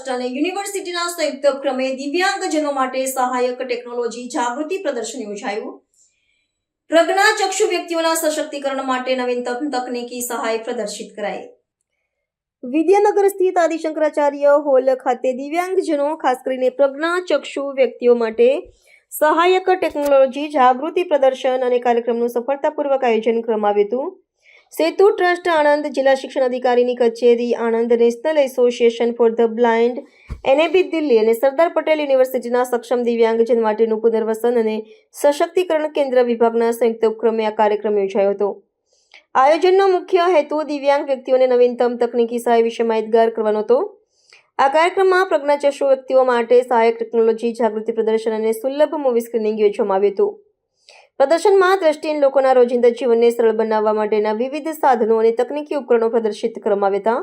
Trust અને યુનિવર્સિટીના સંયુક્ત ઉપક્રમે દિવ્યાંગજનો માટે સહાયક ટેકનોલોજી જાગૃતિ પ્રદર્શન યોજાયું। પ્રજ્ઞાચક્ષુ વ્યક્તિઓના સશક્તિકરણ માટે નવીનતમ તકનીકી સહાય પ્રદર્શિત કરાઈ। વિદ્યાનગર સ્થિત આદિશંકરાચાર્ય હોલ ખાતે દિવ્યાંગજનો ખાસ કરીને પ્રજ્ઞાચક્ષુ વ્યક્તિઓ માટે સહાયક ટેકનોલોજી જાગૃતિ પ્રદર્શન અને કાર્યક્રમનું સફળતાપૂર્વક આયોજન કરવામાં આવ્યું હતું। સેતુ ટ્રસ્ટ આણંદ, જિલ્લા શિક્ષણ અધિકારીની કચેરી Anand, national association for the blind NAB Delhi અને સરદાર પટેલ યુનિવર્સિટીના સક્ષમ દિવ્યાંગજન માટેનું પુનર્વસન અને સશક્તિકરણ કેન્દ્ર વિભાગના સંયુક્ત ઉપક્રમે આ કાર્યક્રમ યોજાયો હતો। આયોજનનો મુખ્ય હેતુ દિવ્યાંગ વ્યક્તિઓને નવીનતમ તકનીકી સહાય વિશે માહિતગાર કરવાનો હતો। આ કાર્યક્રમમાં પ્રજ્ઞાચક્ષુ વ્યક્તિઓ માટે સહાયક ટેકનોલોજી જાગૃતિ પ્રદર્શન અને સુલભ મૂવી સ્ક્રીનિંગ યોજવામાં આવ્યું હતું। પ્રદર્શનમાં દ્રષ્ટિહીન લોકોના રોજિંદા જીવનને સરળ બનાવવા માટેના વિવિધ સાધનો અને તકનીકી ઉપકરણો પ્રદર્શિત કરવામાં આવ્યા હતા।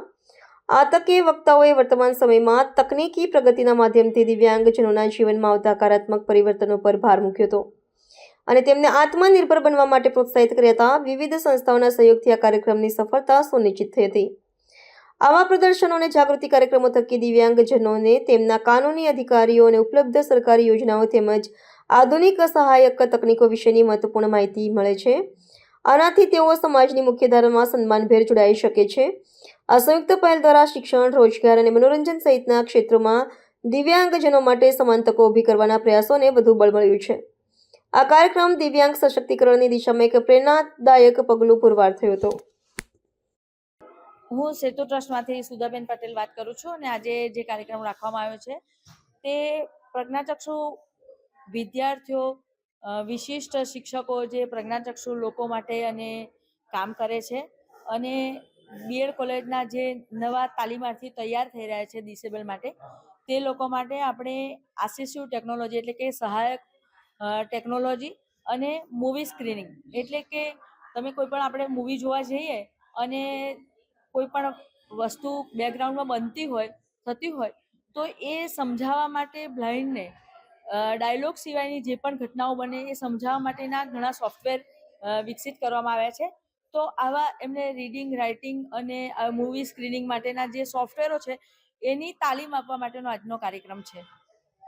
આ તકે વક્તાઓએ વર્તમાન સમયમાં તકનીકી પ્રગતિના માધ્યમથી દિવ્યાંગજનોના જીવનમાં આવતા હકારાત્મક પરિવર્તનો પર ભાર મૂક્યો હતો અને તેમને આત્મનિર્ભર બનવા માટે પ્રોત્સાહિત કર્યા હતા। વિવિધ સંસ્થાઓના સહયોગથી આ કાર્યક્રમની સફળતા સુનિશ્ચિત થઈ હતી। આવા પ્રદર્શનો અને જાગૃતિ કાર્યક્રમો થકી દિવ્યાંગજનોને તેમના કાનૂની અધિકારીઓ અને ઉપલબ્ધ સરકારી યોજનાઓ તેમજ આધુનિક સહાયક તકનીકો વિશેની મહત્વપૂર્ણ માહિતી મળે છે। આનાથી તેઓ સમાજની મુખ્યધારામાં સન્માનભેર જોડાઈ શકે છે। આ સંયુક્ત પહેલ દ્વારા શિક્ષણ, રોજગાર અને મનોરંજન સહિતના ક્ષેત્રોમાં દિવ્યાંગજનો માટે સમાન તકો ઊભી કરવાના પ્રયાસોને વધુ બળ મળ્યું છે। આ કાર્યક્રમ દિવ્યાંગ સશક્તિકરણની દિશામાં એક પ્રેરણાદાયક પગલું પુરવાર થયો હતો। હું સેતુ ટ્રસ્ટમાંથી સુધાબેન પટેલ વાત કરું છું અને આજે જે કાર્યક્રમ રાખવામાં આવ્યો છે તે પ્રજ્ઞાચક્ષુ વિદ્યાર્થીઓ, વિશિષ્ટ શિક્ષકો જે પ્રજ્ઞાચક્ષુ લોકો માટે અને કામ કરે છે અને BEd કોલેજના જે નવા તાલીમાર્થી તૈયાર થઈ રહ્યા છે ડિસેબલ માટે તે લોકો માટે આપણે આસિસ્ટિવ ટેકનોલોજી એટલે કે સહાયક ટેકનોલોજી અને મૂવી સ્ક્રીનિંગ એટલે કે તમે કોઈ પણ આપણે મૂવી જોવા જઈએ અને કોઈ પણ વસ્તુ બેકગ્રાઉન્ડમાં થતી હોય તો એ સમજાવવા માટે બ્લાઇન્ડને ડાયલોગ સિવાયની જે પણ ઘટનાઓ બને એ સમજાવવા માટેના ઘણા સોફ્ટવેર વિકસિત કરવામાં આવ્યા છે। તો આવા એમને રીડિંગ, રાઇટિંગ અને મૂવી સ્ક્રીનિંગ માટેના જે સોફ્ટવેરો છે એની તાલીમ આપવા માટેનો આજનો કાર્યક્રમ છે।